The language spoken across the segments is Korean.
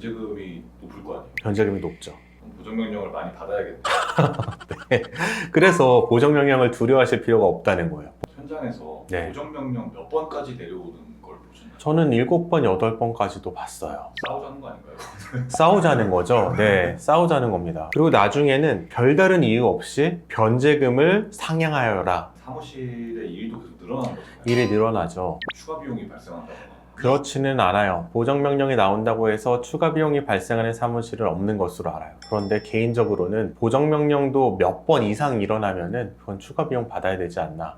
변제금이 높을 거 아니에요? 변제금이 높죠. 그럼 보정명령을 많이 받아야겠네. 네. 그래서 보정명령을 두려워하실 필요가 없다는 거예요. 현장에서 네. 보정명령 몇 번까지 내려오는 걸 보셨나요? 저는 7번, 8번까지도 봤어요. 싸우자는 거 아닌가요? 싸우자는 거죠. 네, 싸우자는 겁니다. 그리고 나중에는 별다른 이유 없이 변제금을 상향하여라. 사무실의 일도 계속 늘어나는 거잖아요. 일이 늘어나죠. 추가 비용이 발생한다거나. 그렇지는 않아요. 보정명령이 나온다고 해서 추가 비용이 발생하는 사무실은 없는 것으로 알아요. 그런데 개인적으로는 보정명령도 몇 번 이상 일어나면은 그건 추가 비용 받아야 되지 않나.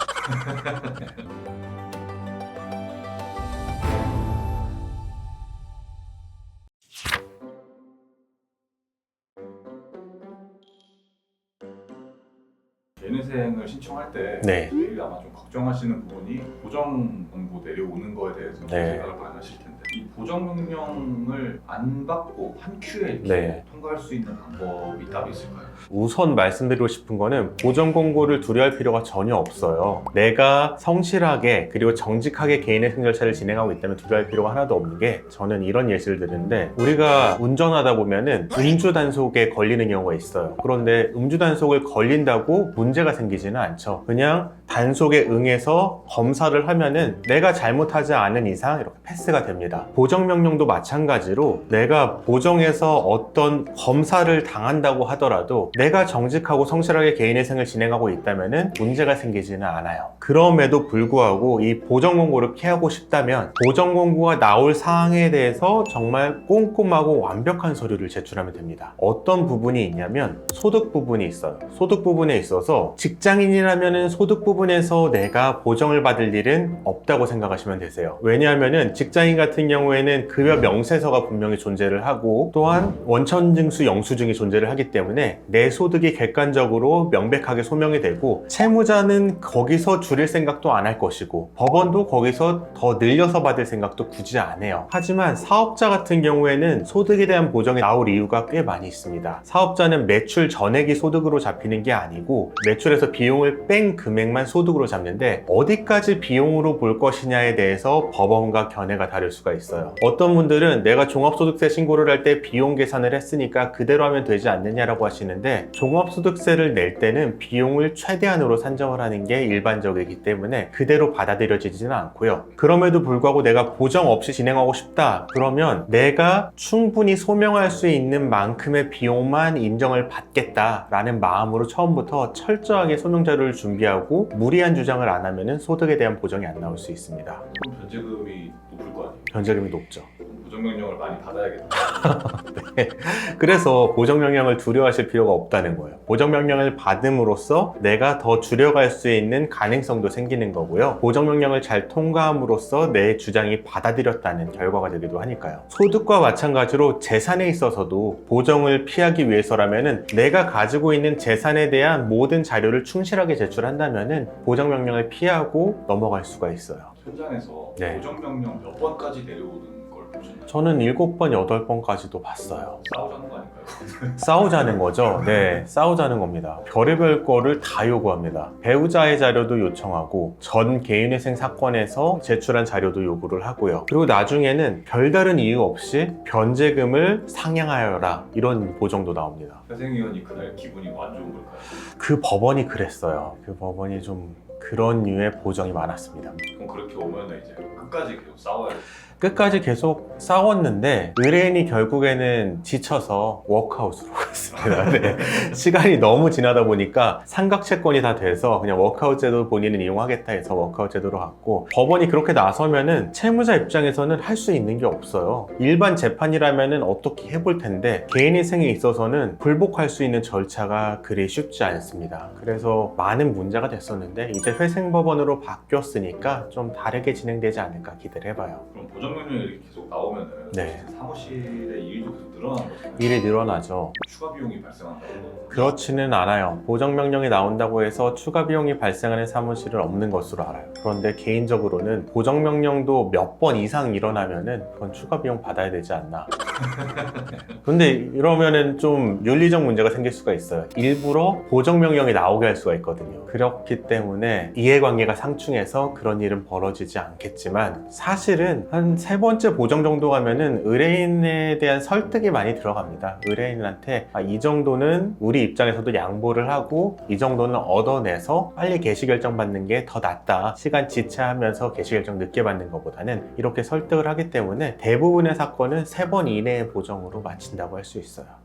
개인회생을 신청할 때 네. 제일 아마 좀 걱정하시는 부분이 보정 공고 내려오는 거에 대해서 네. 생각을 많이 하실 텐데 이 보정명령을 안 받고 한 큐에 이렇게 네. 통과할 수 있는 방법이 따로 있을까요? 우선 말씀드리고 싶은 거는 보정 공고를 두려워할 필요가 전혀 없어요. 내가 성실하게 그리고 정직하게 개인회생 절차를 진행하고 있다면 두려워할 필요가 하나도 없는 게, 저는 이런 예시를 드는데, 우리가 운전하다 보면은 음주 단속에 걸리는 경우가 있어요. 그런데 음주 단속을 걸린다고 문제가 생기지는 않죠. 그냥 단속에 응해서 검사를 하면은 내가 잘못하지 않은 이상 이렇게 패스가 됩니다. 보정명령도 마찬가지로 내가 보정에서 어떤 검사를 당한다고 하더라도 내가 정직하고 성실하게 개인회생을 진행하고 있다면은 문제가 생기지는 않아요. 그럼에도 불구하고 이 보정공고를 피하고 싶다면 보정공고가 나올 사항에 대해서 정말 꼼꼼하고 완벽한 서류를 제출하면 됩니다. 어떤 부분이 있냐면 소득 부분이 있어요. 소득 부분에 있어서 직장인이라면은 소득 부분에서 내가 보정을 받을 일은 없다고 생각하시면 되세요. 왜냐하면은 직장인 같은 경우에는 급여 명세서가 분명히 존재를 하고, 또한 원천징수 영수증이 존재를 하기 때문에 내 소득이 객관적으로 명백하게 소명이 되고, 채무자는 거기서 줄일 생각도 안 할 것이고, 법원도 거기서 더 늘려서 받을 생각도 굳이 안 해요. 하지만 사업자 같은 경우에는 소득에 대한 보정이 나올 이유가 꽤 많이 있습니다. 사업자는 매출 전액이 소득으로 잡히는 게 아니고 매출에서 비용을 뺀 금액만 소득으로 잡는데, 어디까지 비용으로 볼 것이냐에 대해서 법원과 견해가 다를 수가 있어요. 어떤 분들은 내가 종합소득세 신고를 할 때 비용 계산을 했으니까 그대로 하면 되지 않느냐라고 하시는데, 종합소득세를 낼 때는 비용을 최대한으로 산정을 하는 게 일반적이기 때문에 그대로 받아들여지지는 않고요. 그럼에도 불구하고 내가 보정 없이 진행하고 싶다 그러면 내가 충분히 소명할 수 있는 만큼의 비용만 인정을 받겠다라는 마음으로 처음부터 철저하게 소명 자료를 준비하고 무리한 주장을 안 하면은 소득에 대한 보정이 안 나올 수 있습니다. 그럼 변제금이 높을 거 아니에요? 변제금이 높죠. 그럼 보정명령을 많이 받아야겠네. 네. 그래서 보정명령을 두려워하실 필요가 없다는 거예요. 보정명령을 받음으로써 내가 더 줄여갈 수 있는 가능성도 생기는 거고요. 보정명령을 잘 통과함으로써 내 주장이 받아들였다는 결과가 되기도 하니까요. 소득과 마찬가지로 재산에 있어서도 보정을 피하기 위해서라면은 내가 가지고 있는 재산에 대한 모든 자료를 충실하게 제출한다면은 보정명령을 피하고 넘어갈 수가 있어요. 현장에서 네. 보정명령 몇 번까지 내려오는 걸 보셨나요? 저는 7번, 8번까지도 봤어요. 싸우자는 거 아닌가요? 싸우자는 거죠. 네, 싸우자는 겁니다. 별의별 거를 다 요구합니다. 배우자의 자료도 요청하고, 전 개인회생 사건에서 제출한 자료도 요구를 하고요. 그리고 나중에는 별다른 이유 없이 변제금을 상향하여라, 이런 보정도 나옵니다. 회생위원이 그날 기분이 안 좋은 걸까요? 그 법원이 그랬어요. 그 법원이 좀 그런 류의 보정이 많았습니다. 그럼 그렇게 오면 이제 끝까지 계속 싸워야 돼요. 끝까지 계속 싸웠는데 의뢰인이 결국에는 지쳐서 워크아웃으로 갔습니다. 네. 시간이 너무 지나다 보니까 삼각채권이 다 돼서 그냥 워크아웃 제도 본인은 이용하겠다 해서 워크아웃 제도로 갔고, 법원이 그렇게 나서면은 채무자 입장에서는 할 수 있는 게 없어요. 일반 재판이라면은 어떻게 해볼 텐데 개인회생에 있어서는 불복할 수 있는 절차가 그리 쉽지 않습니다. 그래서 많은 문제가 됐었는데 이제 회생법원으로 바뀌었으니까 좀 다르게 진행되지 않을까 기대를 해봐요. 그럼 보정명령이 이렇게 계속 나오면은 네. 사무실의 일도 계속 늘어나는 거잖아요. 일이 늘어나죠. 추가 비용이 발생한다고. 그렇지는 않아요. 보정명령이 나온다고 해서 추가 비용이 발생하는 사무실은 없는 것으로 알아요. 그런데 개인적으로는 보정명령도 몇 번 이상 일어나면은 그건 추가 비용 받아야 되지 않나. 근데 이러면은 좀 윤리적 문제가 생길 수가 있어요. 일부러 보정명령이 나오게 할 수가 있거든요. 그렇기 때문에 이해관계가 상충해서 그런 일은 벌어지지 않겠지만, 사실은 한 3번째 보정 정도 가면은 의뢰인에 대한 설득이 많이 들어갑니다. 의뢰인한테 이 정도는 우리 입장에서도 양보를 하고 이 정도는 얻어내서 빨리 개시 결정 받는 게 더 낫다. 시간 지체하면서 개시 결정 늦게 받는 것보다는, 이렇게 설득을 하기 때문에 대부분의 사건은 3번 이내의 보정으로 마친다고 할 수 있어요.